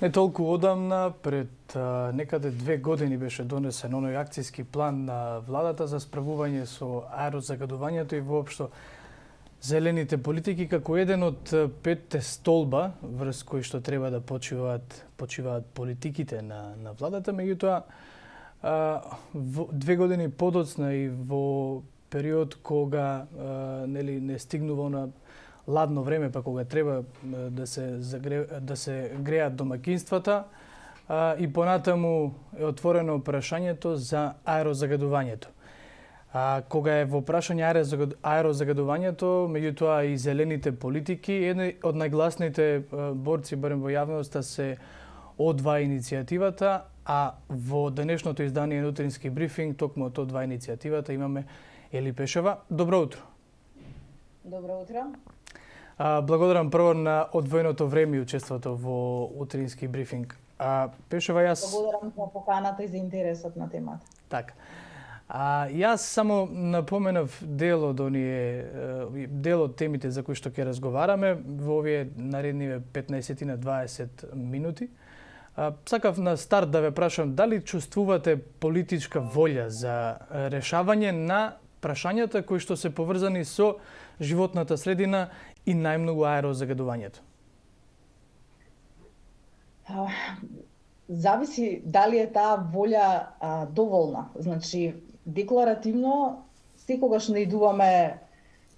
Не толку одамна, пред некаде 2 години беше донесен оној акцијски план на владата за справување со аерозагадувањето и воопшто зелените политики како еден од 5 столба врз кои што треба да почиваат политиките на владата. Меѓутоа, 2 години подоцна и во период кога не стигнува на ладно време, па кога треба да се греат домакинствата, и понатаму е отворено прашањето за аерозагадувањето. Кога е во прашање аерозагадувањето, меѓутоа и зелените политики, едни од најгласните борци, барем во јавноста, се О2 иницијативата, а во денешното издание на утрински брифинг, токму од О2 иницијативата, имаме Ели Пешева. Добро утро. Добро утро. Благодарам прво на одвоеното време и учеството во утрински брифинг. Пешева, јас... Благодарам за поканата и за интересот на темата. Така. Јас само напоменав дел од темите за кои што ќе разговараме во овие наредниве 15 на 20 минути. Сакав на старт да ве прашам дали чувствувате политичка волја за решавање на прашањата кои што се поврзани со животната средина и најмногу аерозагадувањето? Зависи дали е таа волја доволна. Значи, декларативно секогаш наидуваме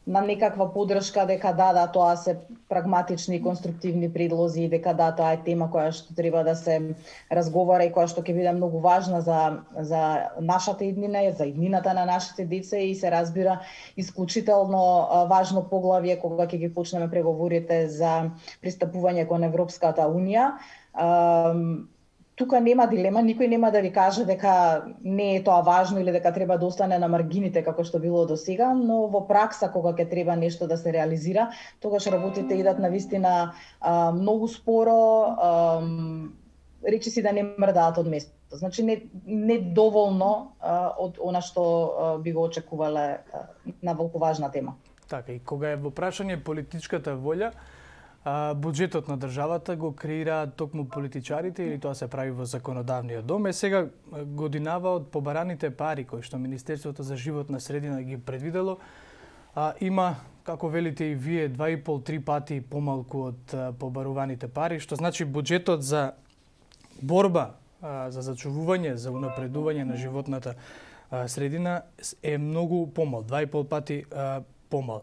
на некаква подршка дека да, тоа се прагматични и конструктивни предлози, дека да, тоа е тема која што треба да се разговара и која што ќе биде многу важна за нашата иднина, за иднината на нашите деца и се разбира исклучително важно поглавје кога ќе ги почнеме преговорите за пристапување кон Европската унија. Тука нема дилема, никој нема да ви каже дека не е тоа важно или дека треба да остане на маргините како што било до сега, но во пракса кога ќе треба нешто да се реализира, тогаш работите идат навистина многу споро, речиси да не мрдаат од место. Значи не доволно од она што би го очекувале на волку важна тема. Така, и кога е во прашање политичката волја, буџетот на државата го креираат токму политичарите или тоа се прави во законодавниот дом. Сега годинава од побараните пари кои што Министерството за животна средина ги предвидело, има, како велите и вие, 2,5-3 пати помалку од побаруваните пари, што значи буџетот за борба за зачувување, за унапредување на животната средина е многу помал, 2,5 пати помал.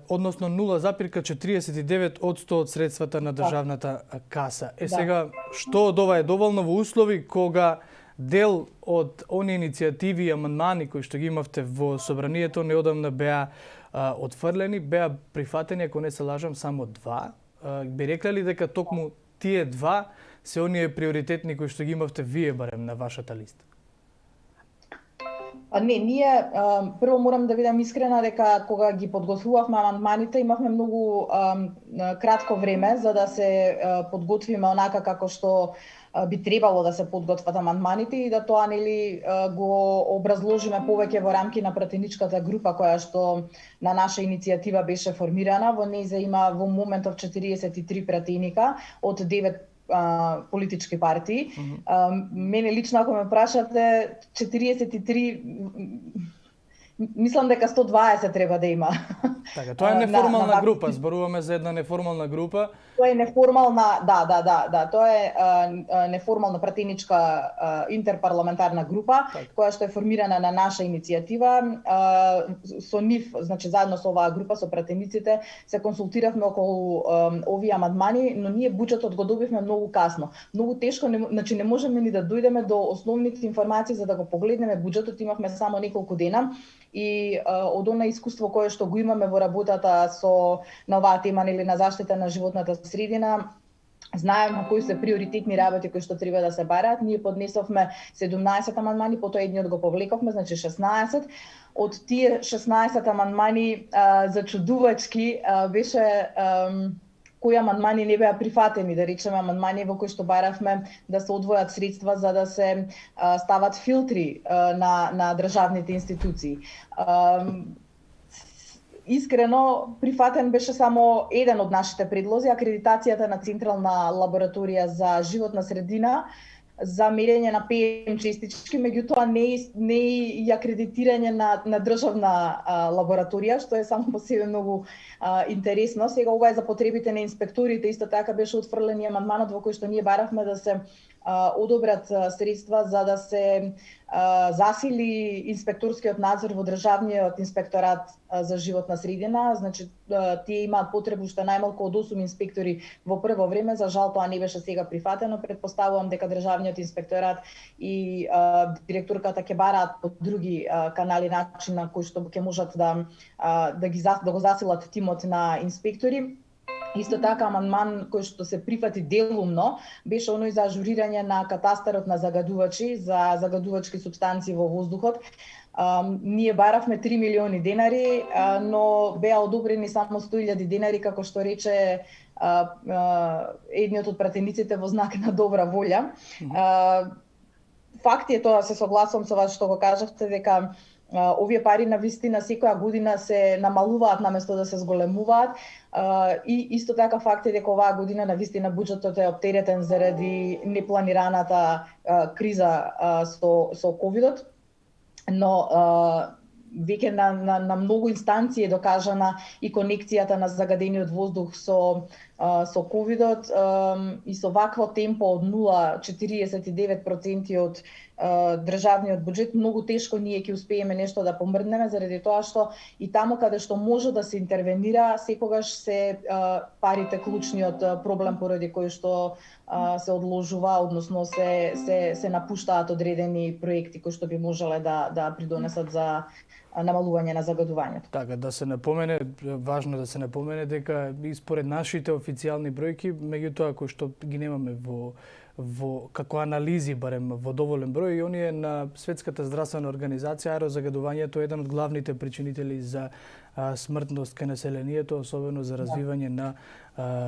Односно 0,49% од средствата на државната каса. Сега, што од ова е доволно во услови кога дел од оние иницијативи и амандмани кои што ги имавте во собранието неодамна беа отфрлени, беа прифатени, ако не се лажам, само 2. Би рекле ли дека токму тие 2 се оние приоритетни кои што ги имавте вие барем на вашата листа? Не, ние прво морам да бидам искрена дека кога ги подготвувавме амандманите имавме многу кратко време за да се подготвиме онака како што би требало да се подготват амандманите и да тоа го образложиме повеќе во рамки на пратеничката група која што на наша иницијатива беше формирана. Во нејза има во моментов 43 пратеника од 9 политички партии. Мене лично, ако ме прашате, 43, мислам дека 120 треба да има. Така, тоа е неформална група, зборуваме за една неформална група. Тоа е неформална, да, тоа е неформална пратеничка интерпарламентарна група, која што е формирана на наша иницијатива. Со нив, значи заедно со оваа група, со пратениците, се консултиравме околу овие амандмани, но ние буџетот го добивме многу касно. Многу тешко, значи не можеме ни да дојдеме до основните информации за да го погледнеме буџетот, имавме само неколку дена и од она искуство кое што го имаме во работата на оваа тема или на заштита на животната средина, знаеме кои се приоритетни работи кои што треба да се бараат. Ние поднесовме 17 амандмани, потоа едниот го повлековме, значи 16. Од тие 16 амандмани зачудувачки беше кои амандмани не беа прифатени, да речеме амандмани во кои што баравме да се одвојат средства за да се стават филтри на државните институции. искрено прифатен беше само еден од нашите предлози, акредитацијата на Централна лабораторија за животна средина за мерење на ПМ честички, меѓутоа не и акредитирање на државна лабораторија, што е само по себе многу интересно. Сега ова е за потребите на инспекторите, исто така беше отфрлен и амандманот во кој што ние баравме да се одобрат средства за да се засили инспекторскиот надзор во државниот инспекторат за животна средина. Значи тие имаат потребу што најмалку од 8 инспектори во прво време, за жал тоа не беше сега прифатено. Предпоставувам дека државниот инспекторат и директорката ќе бараат по други канали начин на кои што ќе можат да го засилат тимот на инспектори. Исто така, амандман кој што се прифати делумно беше оној за ажурирање на катастарот на загадувачи, за загадувачки супстанции во воздухот. Ние баравме 3 милиони денари, но беа одобрени само 100.000 денари, како што рече едниот од пратениците во знак на добра волја. Факт е тоа, се согласувам со вас што го кажавте, дека овие пари на вистина секоја година се намалуваат наместо да се зголемуваат. И исто така факт е дека оваа година на вистина буџетот е оптеретен заради непланираната криза со ковидот, но веќе на многу инстанции е докажана и конекцијата на загадениот воздух со ковидот и со вакво темпо од 0,49% од државниот буџет, многу тешко ние ќе успееме нешто да помрднеме, заради тоа што и таму каде што може да се интервенира, секогаш се парите клучниот проблем поради кој што се одложува, односно се напуштаат одредени проекти кои што би можеле да придонесат за намалување на загадувањето. Така, да се напомене, важно да се напомене дека и според нашите официјални бројки, меѓутоа кои што ги немаме во како анализи, барем во доволен број, и оние на Светската здравствена организација, аерозагадувањето е еден од главните причинители за смртност кај населението, особено за развивање на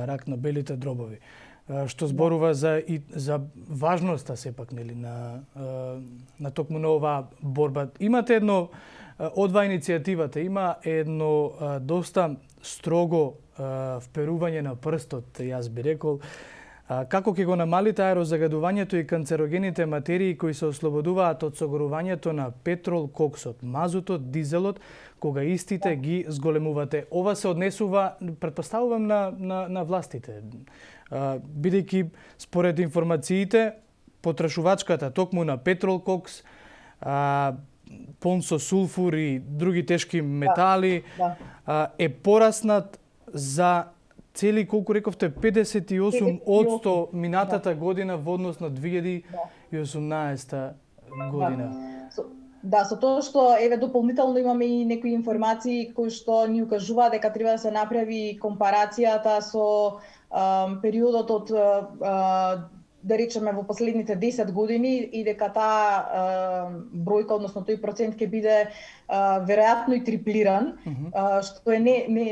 рак на белите дробови. Што зборува за важноста сепак, нели, на токму на оваа борба. Имате едно од иницијативата има едно доста строго вперување на прстот, јас би рекол, како ќе го намалите аерозагадувањето и канцерогените материи кои се ослободуваат од согорувањето на петрол, коксот, мазутот, дизелот, кога истите ги зголемувате. Ова се однесува, претпоставувам, на властите. Бидејќи според информациите, потрашувачката токму на петрол, кокс, полн со сулфур и други тешки метали, е пораснат за цели, колку рековте, 58% минатата година во однос на 2018 година. Да, со тоа што дополнително имаме и некои информации кои што ни укажуваат дека треба да се направи компарацијата со периодот од да речеме во последните 10 години и дека таа бројка, односно тој процент ќе биде веројатно и триплиран, што е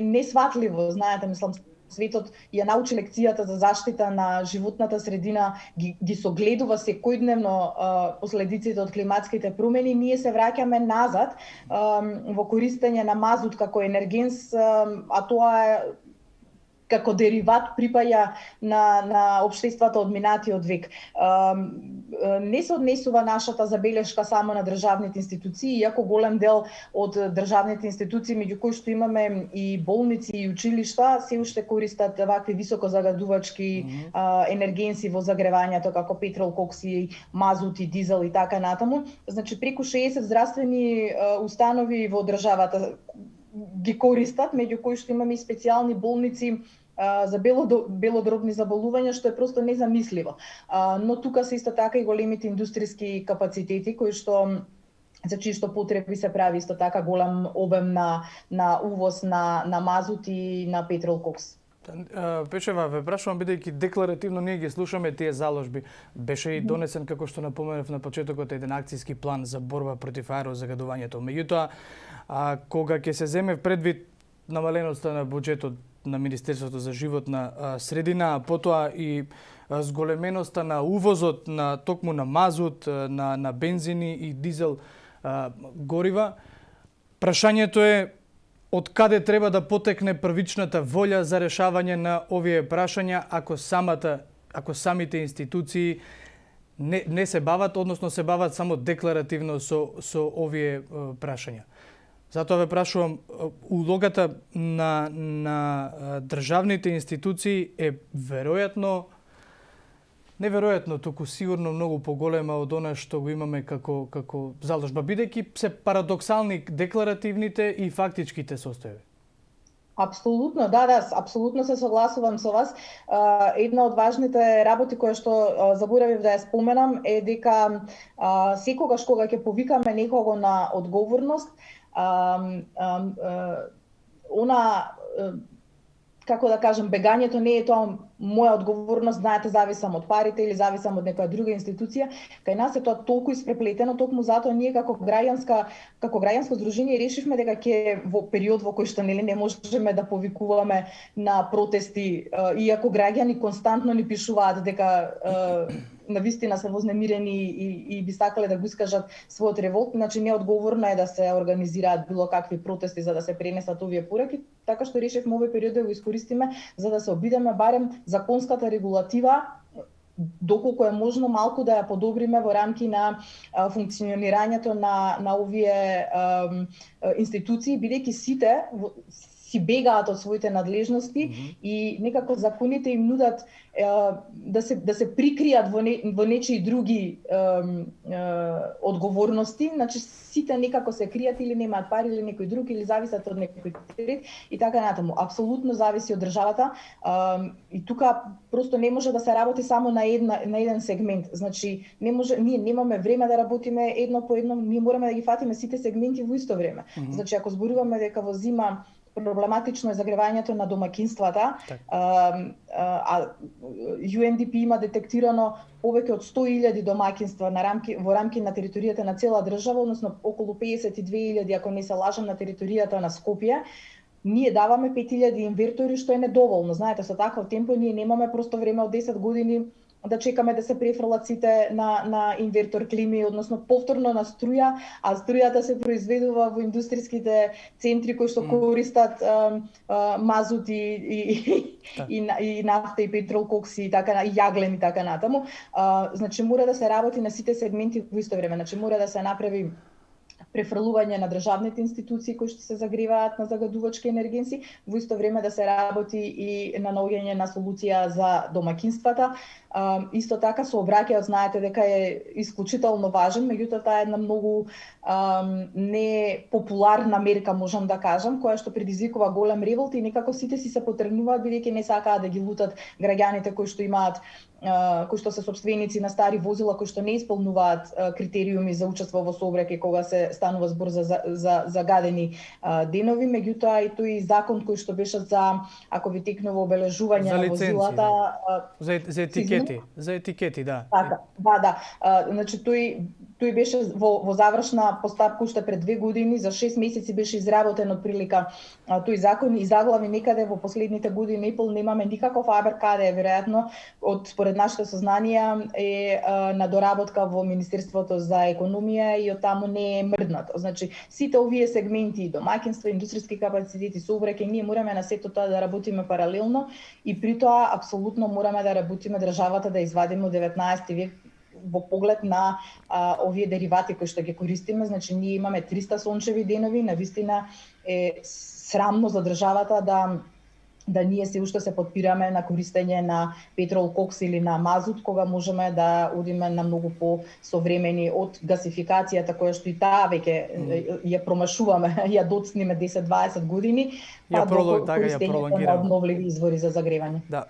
несватливо. Знаете, мислам, светот ја научи лекцијата за заштита на животната средина, ги согледува секојдневно последиците од климатските промени. Ние се враќаме назад во користење на мазут како енергенс, а тоа е како дериват припаја на општествата од минатиот век. Не се однесува нашата забелешка само на државните институции, иако голем дел од државните институции, меѓу кои што имаме и болници и училишта, се уште користат вакви високо загадувачки енергенси во загревањето, како петрол, кокси, мазут и дизел и така натаму. Значи, преку 60 здравствени установи во државата ги користат, меѓу кои што имаме и специјални болници за белодробни заболувања, што е просто незамисливо. Но тука се исто така и големите индустријски капацитети кои што за чии што потреби се прави исто така голем обем на увоз на мазут и на петрол, кокс. Печева, ве прашувам, бидејќи декларативно ние ги слушаме тие заложби. Беше и донесен, како што напоменав на почетокот, еден акцијски план за борба против аерозагадувањето. Меѓутоа, кога ќе се земе предвид намаленоста на буџетот на Министерството за животна средина, а потоа и зголеменоста на увозот на токму на мазут, на бензини и дизел горива, прашањето е од каде треба да потекне првичната волја за решавање на овие прашања ако самите институции не се бават, односно се бават само декларативно со овие прашања. Затоа ве прашувам, улогата на државните институции е неверојатно, туку сигурно многу поголема од она што го имаме како заложба, бидејќи се парадоксални декларативните и фактичките состојби. Апсолутно, да, апсолутно се согласувам со вас. Една од важните работи која што заборавив да ја споменам е дека секогаш кога ќе повикаме некого на одговорност, како да кажем, бегањето не е тоа моја одговорност, знаете, зависам од парите или зависам од некоја друга институција. Кај нас е тоа толку испреплетено, токму затоа ние како граѓанско здружение решивме дека ќе во период во кој што не можеме да повикуваме на протести, иако граѓани константно ни пишуваат дека навистина се вознемирени и би сакале да го искажат својот револт, значи неодговорно е да се организираат било какви протести за да се пренесат овие пораки, така што решивме овој период да го искористиме за да се обидеме барем законската регулатива доколку е можно малку да ја подобриме во рамки на функционирањето на овие институции, бидејќи сите си бегаат од своите надлежности и некако законите им нудат да се прикријат во нечии други одговорности, значи сите некако се кријат или немаат пари или некој друг или зависат од некој трет и така натаму. Апсолутно зависи од државата и тука просто не може да се работи само на еден сегмент. Значи ние немаме време да работиме едно по едно, ние мораме да ги фатиме сите сегменти во исто време. Значи ако зборуваме дека во зима проблематично е загревањето на домаќинствата, UNDP има детектирано повеќе од 100.000 домаќинства во рамки на територијата на цела држава, односно околу 52.000, ако не се лажам, на територијата на Скопје. Ние даваме 5.000 инвертори, што е недоволно. Знаете, со таков темпо ние немаме просто време од 10 години да чекаме да се префрлат сите на инвертор клими, односно повторно на струја, а струјата се произведува во индустријските центри кои што користат мазут и нафта и петрол кокси и така и јаглен и така натаму. Значи мора да се работи на сите сегменти во исто време. Значи мора да се направи префрлување на државните институции кои што се загреваат на загадувачки енергенси, во исто време да се работи и на наоѓање на солуција за домаќинствата. Исто така сообраќајот знаете дека е исклучително важен, меѓутоа таа е една многу непопуларна мерка, можам да кажам, која што предизвикува голем револт и некако сите си се потргнуваат бидејќи не сакаат да ги лутат граѓаните кои што се сопственици на стари возила кои што не исполнуваат критериуми за учество во сообраќај кога се станува збор за загадени денови, меѓутоа и тој закон кој што беше за ако ви текнува обележување на возилата за етикети, да. Така, да. Значи тој беше во завршна постапка уште пред 2 години, за 6 месеци беше изработен отприлика тој закон и заглави некаде во последните години и пол немаме никаков абер каде е веројатно според нашите сознанија е на доработка во Министерството за економија и од таму не е мрднато. Значи сите овие сегменти, домаќинства, индустријски капацитети, сообраќај, ние мораме на сето тоа да работиме паралелно и при тоа апсолутно мораме да работиме државата да извадиме од 19 век во поглед на овие деривати кои што ги користиме. Значи ние имаме 300 сончеви денови, навистина е срамно за државата да ние се уште се подпираме на користење на петрол кокс или на мазут, кога можеме да одиме на многу посовремени од гасификацијата која што и таа веќе ја промашуваме, ја доцниме 10-20 години, па до користењето на обновливи извори за загревање. Да,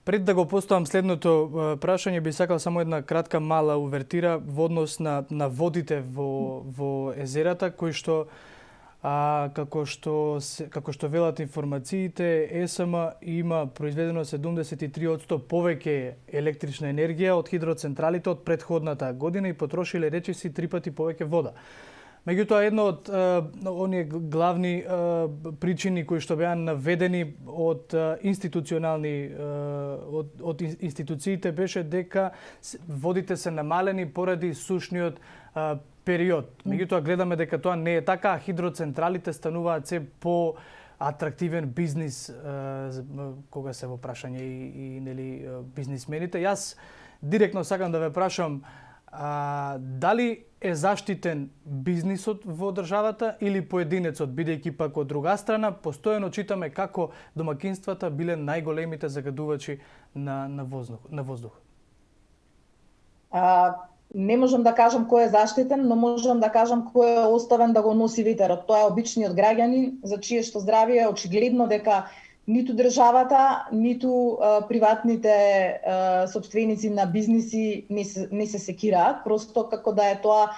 пред да го поставам следното прашање, би сакал само една кратка мала увертира во однос на водите во езерата, кои што како што велат информациите, ЕСМ има произведено 73% повеќе електрична енергија од хидроцентралите од претходната година и потрошиле речиси 3 пати повеќе вода. Меѓутоа, едно од оние главни причини кои што беа наведени од институционални од институциите беше дека водите се намалени поради сушниот период. Меѓутоа, гледаме дека тоа не е така, хидроцентралите стануваат се по атрактивен бизнис кога се во прашање и нели бизнисмените. Јас директно сакам да ве прашам дали е заштитен бизнисот во државата или поединецот, бидејќи пак од друга страна постојано читаме како домакинствата биле најголемите загадувачи на воздух. Не можам да кажам кој е заштитен, но можам да кажам кој е оставен да го носи ветерот. Тоа е обичниот граѓанин, за чие што здравје очигледно дека ниту државата, ниту приватните сопственици на бизниси не се секираат, просто како да е тоа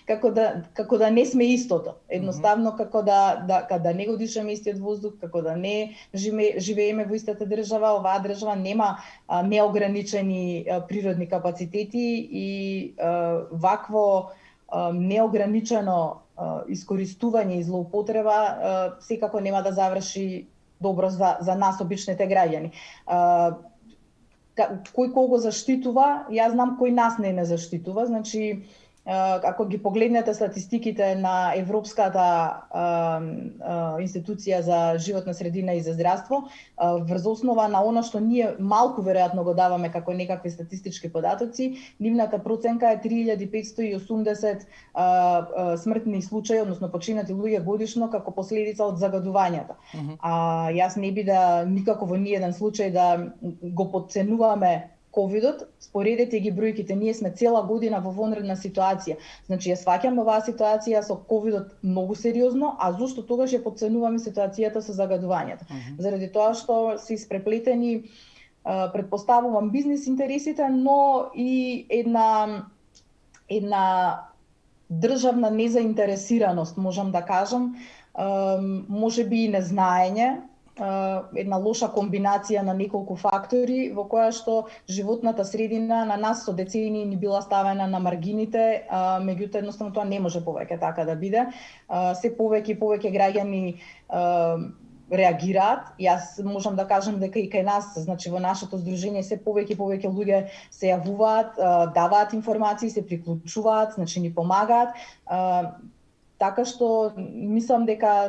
како да не сме истото. Едноставно како да не го дишаме истиот воздух, како да не живееме во истата држава. Оваа држава нема неограничени природни капацитети и вакво неограничено искористување и злоупотреба секако нема да заврши добро за нас обичните граѓани. Кој кого заштитува, јас знам кој нас не заштитува. Значи, ако ги погледнете статистиките на Европската институција за животна средина и за здравство, врз основа на она што ние малку веројатно го даваме како некакви статистички податоци, нивната проценка е 3580 смртни случаи, односно починати луѓе годишно како последица од загадувањата. Јас не би да никако во ниеден случај да го подценуваме ковидот. Споредете ги бројките, ние сме цела година во вонредна ситуација. Значи ја сваќаме оваа ситуација со ковидот многу сериозно, а зошто тогаш ја подценуваме ситуацијата со загадувањата? Заради тоа што се испреплетени, претпоставувам, бизнис интересите, но и една државна незаинтересираност, можам да кажам, можеби и незнаење, една лоша комбинација на неколку фактори во која што животната средина на нас со децении ни била ставена на маргините, меѓутоа едноставно тоа не може повеќе така да биде. Се повеќе и повеќе граѓани реагираат. Јас можам да кажам дека и кај нас, значи во нашето здружение, се повеќе и повеќе луѓе се јавуваат, даваат информации, се приклучуваат, значи ни помагаат. Така што мислам дека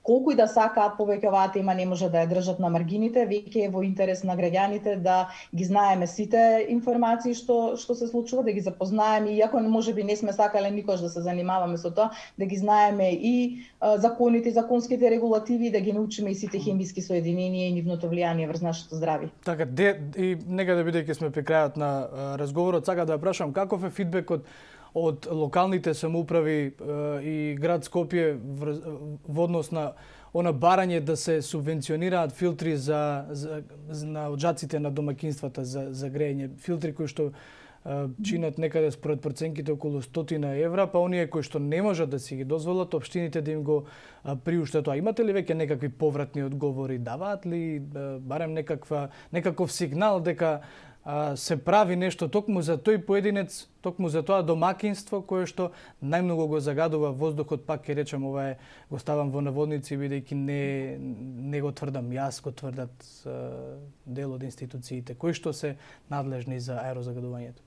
колку и да сакаат повеќе оваа тема не може да ја држат на маргините, веќе е во интерес на граѓаните да ги знаеме сите информации што се случува, да ги запознаеме, иако можеби не сме сакале никош да се занимаваме со тоа, да ги знаеме и законите, законските регулативи, да ги научиме и сите хемиски соединенија и нивното влијание врз нашето здравје. Така, и некаде бидејќи сме при крајот на разговорот, сакам да ја прашам каков е фидбекот од локалните самоуправи и град Скопје во однос на она барање да се субвенционираат филтри на оджаците на домакинствата за грејење, филтри кои што чинат некаде според проценките околу 100 евра, па оние кои што не можат да си ги дозволат, општините да им го приуштат тоа. Имате ли веќе некакви повратни одговори? Даваат ли барем некаков сигнал дека се прави нешто токму за тој поединец, токму за тоа домакинство кое што најмногу го загадува воздухот, пак ќе речем, ова е, го ставам во наводници, бидејќи не го тврдам јас, го тврдат дел од институциите кои што се надлежни за аерозагадувањето.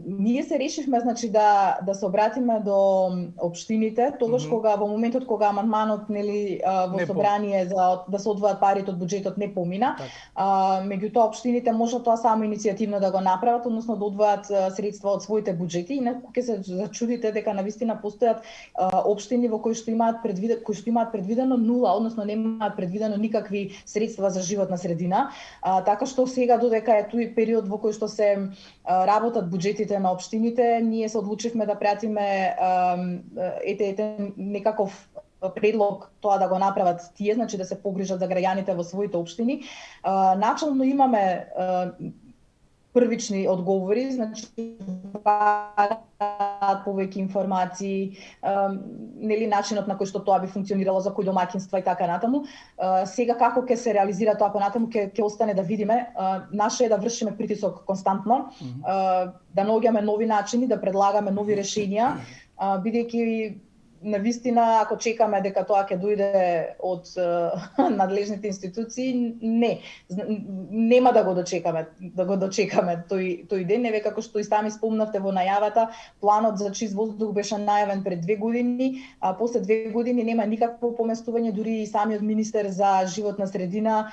Ние се решивме, значи, да се обратиме до општините, тогаш кога во моментот кога амандманот во собрание за да се одвојат парите од буџетот не помина, меѓутоа општините можат тоа само иницијативно да го направат, односно да одвојат средства од своите буџети, и ќе се зачудите дека навистина постојат општини во кои што имаат предвидено нула, односно немаат предвидено никакви средства за животна средина, така што сега додека е тој период во кој што се работат буџетите на општините, ние се одлучивме да пратиме некаков предлог тоа да го направат тие, значи да се погрижат за граѓаните во своите општини. Начално имаме првични одговори, значи повеќе информации, нели начинот на кој што тоа би функционирало за кој домаќинства и така натаму. Сега како ќе се реализира тоа понатаму ќе остане да видиме. Наше е да вршиме притисок константно, да наоѓаме нови начини, да предлагаме нови решенија, бидејќи навистина, ако чекаме дека тоа ќе дојде од надлежните институции, нема да го дочекаме тој ден. Еве како што и сами спомнавте во најавата, планот за чист воздух беше најавен пред 2 години, а после 2 години нема никакво поместување, дури и самиот министер за животна средина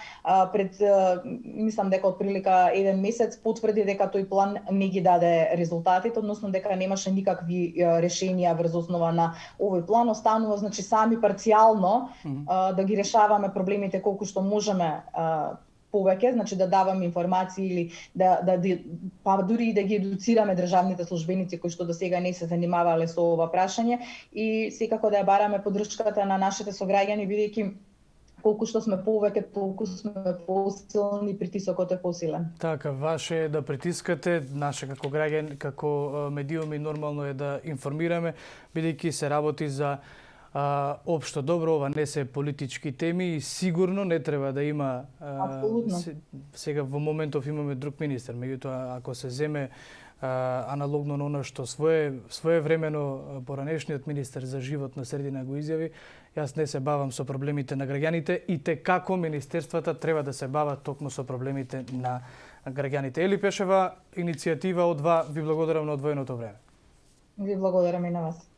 мислам дека од прилика 1 месец потврди дека тој план не ги даде резултатите, односно дека немаше никакви решенија врз основа на овој план. Останува значи сами парцијално да ги решаваме проблемите колку што можеме повеќе, значи да даваме информации или па дури и да ги едуцираме државните службеници кои што до сега не се занимавале со ова прашање, и секако да ја бараме поддршката на нашите сограѓани, бидејќи колку што сме повеќе, толку сме посилни, притисокот е посилен. Така, ваше е да притискате, наше како граѓани, како медиуми нормално е да информираме, бидејќи се работи за општо добро, ова не се политички теми и сигурно не треба да има сега во моментов имаме друг министер, меѓутоа ако се земе аналогно на оно што своевремено поранешниот министер за животна средина го изјави, јас не се бавам со проблемите на граѓаните и како министерствата треба да се бават токму со проблемите на граѓаните. Ели Пешева, иницијатива од ви благодарам на одвоеното време. Ви благодарам и на вас.